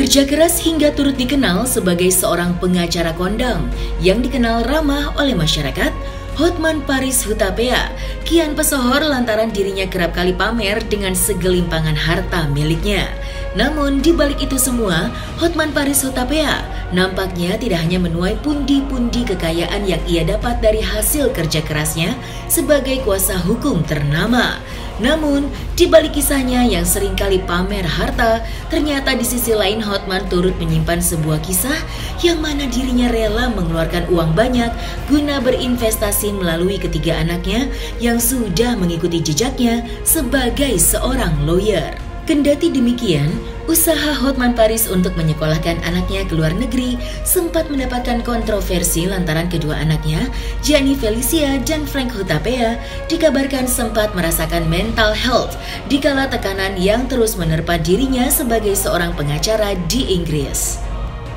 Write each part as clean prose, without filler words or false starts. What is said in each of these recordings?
Kerja keras hingga turut dikenal sebagai seorang pengacara kondang yang dikenal ramah oleh masyarakat, Hotman Paris Hutapea kian pesohor lantaran dirinya kerap kali pamer dengan segelimpangan harta miliknya. Namun di balik itu semua, Hotman Paris Hutapea nampaknya tidak hanya menuai pundi-pundi kekayaan yang ia dapat dari hasil kerja kerasnya sebagai kuasa hukum ternama. Namun, di balik kisahnya yang seringkali pamer harta, ternyata di sisi lain Hotman turut menyimpan sebuah kisah yang mana dirinya rela mengeluarkan uang banyak guna berinvestasi melalui ketiga anaknya yang sudah mengikuti jejaknya sebagai seorang lawyer. Kendati demikian, usaha Hotman Paris untuk menyekolahkan anaknya ke luar negeri sempat mendapatkan kontroversi lantaran kedua anaknya, yakni Felicia dan Frank Hutapea, dikabarkan sempat merasakan mental health dikala tekanan yang terus menerpa dirinya sebagai seorang pengacara di Inggris.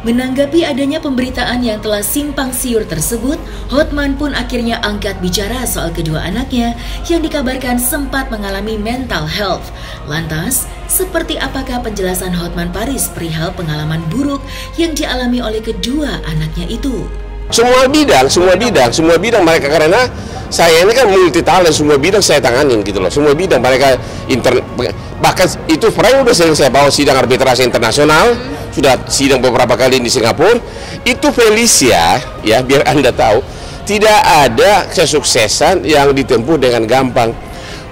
Menanggapi adanya pemberitaan yang telah simpang siur tersebut, Hotman pun akhirnya angkat bicara soal kedua anaknya yang dikabarkan sempat mengalami mental health. Lantas, seperti apakah penjelasan Hotman Paris perihal pengalaman buruk yang dialami oleh kedua anaknya itu? Semua bidang mereka, karena saya ini kan multi talent, semua bidang saya tanganin gitu loh. Semua bidang mereka bahkan itu Frank udah sering saya bawa sidang arbitrase internasional, sudah sidang beberapa kali di Singapura. Itu Felicia, ya biar Anda tahu, tidak ada kesuksesan yang ditempuh dengan gampang.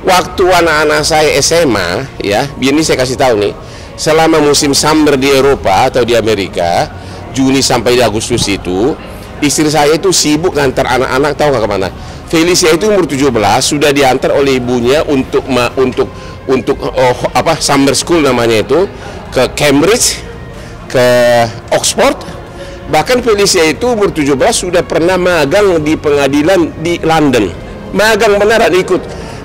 Waktu anak-anak saya SMA, ya, biar ini saya kasih tahu nih, selama musim summer di Eropa atau di Amerika, Juni sampai Agustus itu, istri saya itu sibuk ngantar anak-anak, tahu nggak kemana? Felicia itu umur 17 sudah diantar oleh ibunya untuk summer school namanya itu, ke Cambridge, ke Oxford. Bahkan Felicia itu umur 17 sudah pernah magang di pengadilan di London. Magang beneran,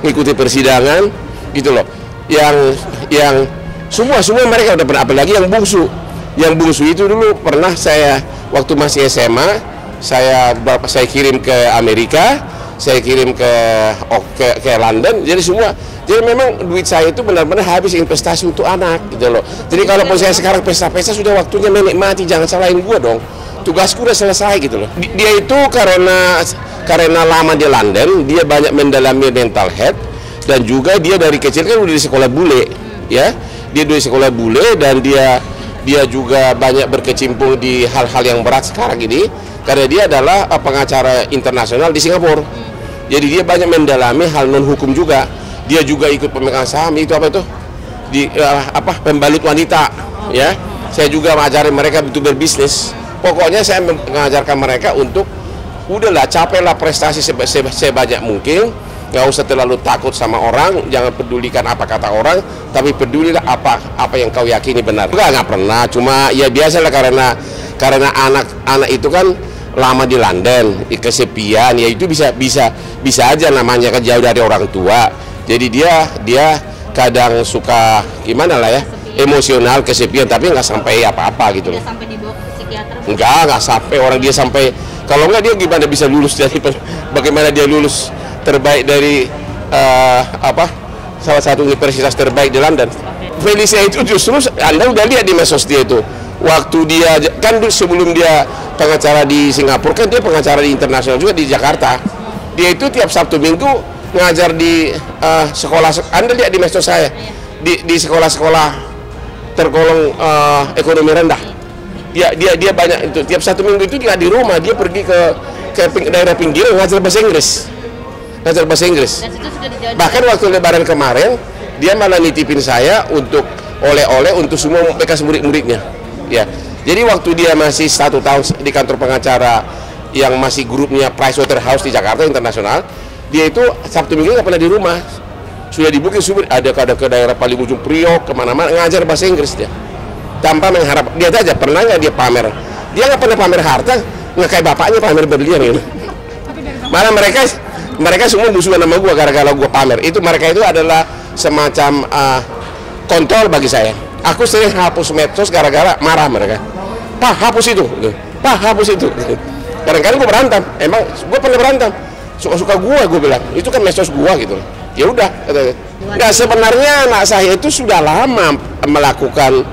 ikuti persidangan gitu loh. Yang semua mereka udah pernah, apalagi yang bungsu. Yang bungsu itu dulu pernah saya waktu masih SMA, saya kirim ke Amerika, saya kirim ke London, jadi memang duit saya itu benar-benar habis investasi untuk anak gitu loh. Jadi kalaupun saya sekarang pesta-pesta, sudah waktunya menikmati, jangan salahin gua dong. Tugasku udah selesai gitu loh. Dia itu karena lama di London, dia banyak mendalami mental health, dan juga dia dari kecil kan udah di sekolah bule, ya. Dia dari sekolah bule, dan dia juga banyak berkecimpung di hal-hal yang berat sekarang ini, karena dia adalah pengacara internasional di Singapura. Jadi dia banyak mendalami hal non hukum juga. Dia juga ikut pemegang saham itu pembalut wanita, ya. Saya juga mengajarin mereka untuk berbisnis. Pokoknya saya mengajarkan mereka untuk udahlah, capailah prestasi sebanyak mungkin. Nggak usah terlalu takut sama orang, jangan pedulikan apa kata orang, tapi pedulilah apa yang kau yakini benar. Nggak pernah, cuma ya biasalah karena anak itu kan lama di London, kesepian, ya itu bisa aja namanya kan jauh dari orang tua. Jadi dia kadang suka gimana lah ya, emosional, kesepian, tapi nggak sampai apa-apa gitu loh. Sampai dibawa ke psikiater? Nggak sampai, orang dia sampai, kalau nggak dia gimana bisa lulus dari, bagaimana dia lulus terbaik dari salah satu universitas terbaik di London. Felicia itu justru Anda udah lihat di medsos dia itu, waktu dia kan sebelum dia pengacara di Singapura, kan dia pengacara di internasional juga di Jakarta. Dia itu tiap Sabtu Minggu ngajar di sekolah, Anda lihat di medsos saya, di sekolah-sekolah tergolong ekonomi rendah. Dia banyak itu, tiap Sabtu Minggu itu dia di rumah, dia pergi ke daerah pinggir ngajar bahasa Inggris. Bahkan waktu Lebaran kemarin, dia malah nitipin saya untuk oleh-oleh untuk semua bekas murid-muridnya. Ya, jadi waktu dia masih 1 tahun di kantor pengacara yang masih grupnya Pricewaterhouse di Jakarta Internasional, dia itu Sabtu Minggu nggak pernah di rumah. Sudah dibukin, ada ke daerah paling ujung Priok, kemana-mana ngajar bahasa Inggris dia. Tanpa mengharap, dia aja pernah nggak dia pamer? Dia nggak pernah pamer harta, nggak kayak bapaknya pamer berlian gitu. Malah mereka semua musuhan sama gue gara-gara gue pamer. Itu mereka itu adalah semacam kontrol bagi saya. Aku sering hapus medsos gara-gara marah mereka. Pak, hapus itu. Pak, hapus itu. Kadang-kadang gue berantem. Emang gue pernah berantem. Suka-suka gue bilang. Itu kan medsos gue gitu. Ya udah. Nggak, sebenarnya anak saya itu sudah lama melakukan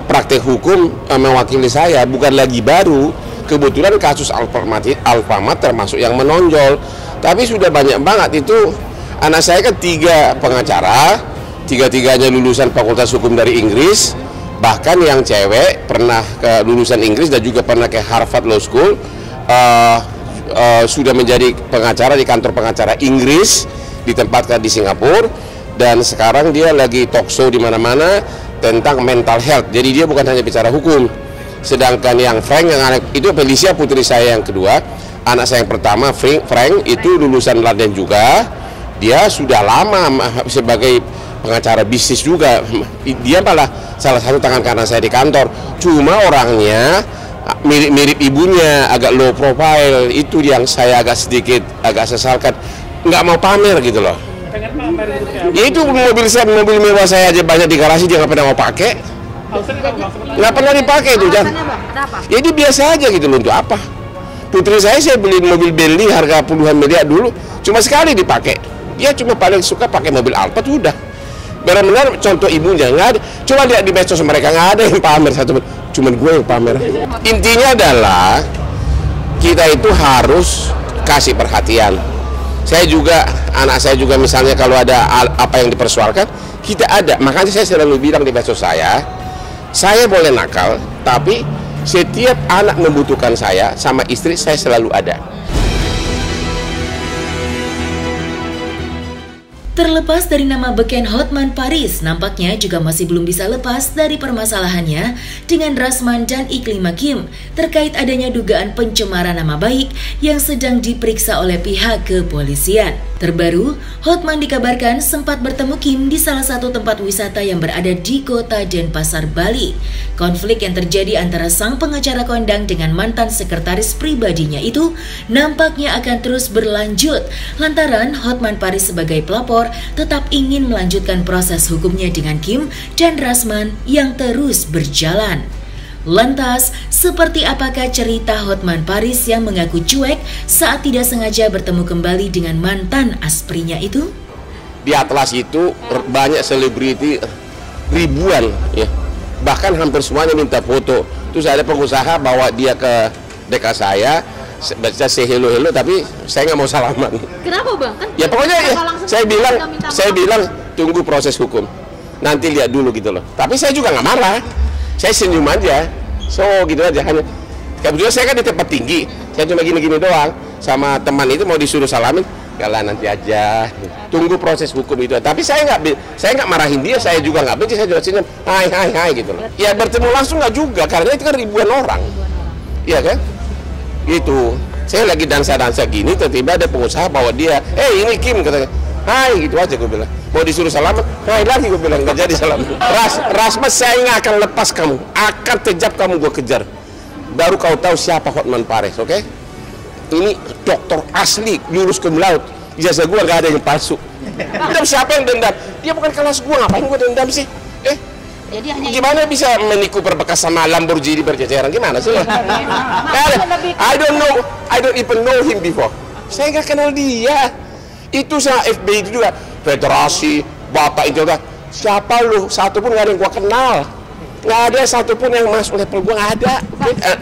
praktek hukum mewakili saya, bukan lagi baru. Kebetulan kasus Alfamart termasuk yang menonjol, tapi sudah banyak banget itu. Anak saya kan 3 pengacara, 3-tiganya lulusan Fakultas Hukum dari Inggris, bahkan yang cewek pernah ke lulusan Inggris dan juga pernah ke Harvard Law School, sudah menjadi pengacara di kantor pengacara Inggris, ditempatkan di Singapura, dan sekarang dia lagi talk show di mana-mana tentang mental health. Jadi dia bukan hanya bicara hukum. Sedangkan yang Frank, itu Felicia putri saya yang kedua, anak saya yang pertama Frank itu lulusan London juga. Dia sudah lama sebagai pengacara bisnis juga. Dia malah salah satu tangan kanan saya di kantor. Cuma orangnya mirip-mirip ibunya, agak low profile. Itu yang saya agak sesalkan. Nggak mau pamer gitu loh. Pengen pamer gitu ya? Ya itu mobil mewah saya aja banyak di garasi, dia nggak pernah mau pakai. Nggak pernah dipakai itu, Jan. Jadi biasa aja gitu loh, untuk apa? Putri saya beli mobil Bentley harga puluhan miliar dulu, cuma sekali dipakai. Dia cuma paling suka pakai mobil Alphard, udah. Benar-benar contoh ibunya nggak ada. Coba lihat di medsos mereka, nggak ada yang pamer satu. Cuman gue yang pamer. Intinya adalah kita itu harus kasih perhatian. Saya juga, anak saya juga misalnya kalau ada apa yang dipersoalkan, kita ada. Makanya saya selalu bilang di medsos saya boleh nakal, tapi setiap anak membutuhkan saya sama istri, saya selalu ada. Terlepas dari nama beken Hotman Paris, nampaknya juga masih belum bisa lepas dari permasalahannya dengan Rasman dan Iklima Kim terkait adanya dugaan pencemaran nama baik yang sedang diperiksa oleh pihak kepolisian. Terbaru, Hotman dikabarkan sempat bertemu Kim di salah satu tempat wisata yang berada di kota Denpasar, Bali. Konflik yang terjadi antara sang pengacara kondang dengan mantan sekretaris pribadinya itu nampaknya akan terus berlanjut lantaran Hotman Paris sebagai pelapor tetap ingin melanjutkan proses hukumnya dengan Kim dan Rasman yang terus berjalan. Lantas, seperti apakah cerita Hotman Paris yang mengaku cuek saat tidak sengaja bertemu kembali dengan mantan asprinya itu? Di Atlas itu banyak selebriti, ribuan ya. Bahkan hampir semuanya minta foto. Terus ada pengusaha bawa dia ke dekat saya say hello, tapi saya nggak mau salaman. Kenapa bang? Kan ya pokoknya ya, saya bilang tunggu proses hukum, nanti lihat dulu gitu loh. Tapi saya juga nggak marah, saya senyum aja, so gitu aja. Hanya kebetulan saya kan di tempat tinggi, saya cuma gini-gini doang. Sama teman itu mau disuruh salamin, kalah nanti aja, tunggu proses hukum itu. Tapi saya nggak marahin dia, saya juga nggak benci, saya juga senyum, hai gitu loh. Ya bertemu langsung nggak juga, karena itu kan ribuan orang, iya kan? Gitu, saya lagi dansa gini, tiba-tiba ada pengusaha bawa dia, ini Kim, katanya, hai gitu aja gue bilang, mau disuruh salaman, hai lagi gue bilang, nggak jadi salaman. Rasman, saya nggak akan lepas kamu, akan kejap kamu gue kejar, baru kau tahu siapa Hotman Paris, oke? Ini dokter asli, lulus cum laude, ijazah gue nggak ada yang palsu. Dendam siapa yang dendam? Dia bukan kelas gue, ngapain gue dendam sih? Jadi hanya gimana bisa menipu berbekas sama Lamborghini berjajaran, gimana sih? I don't even know him before. Saya nggak kenal dia. Itu sama FBI itu juga, federasi, bapak itu juga. Siapa lu? Satu pun nggak ada yang gua kenal. Nggak ada satu pun yang masuk level gua, nggak ada.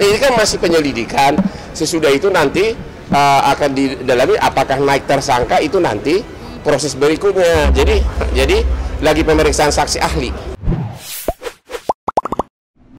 Ini kan masih penyelidikan. Sesudah itu nanti akan didalami apakah naik tersangka, itu nanti proses berikutnya. Jadi lagi pemeriksaan saksi ahli.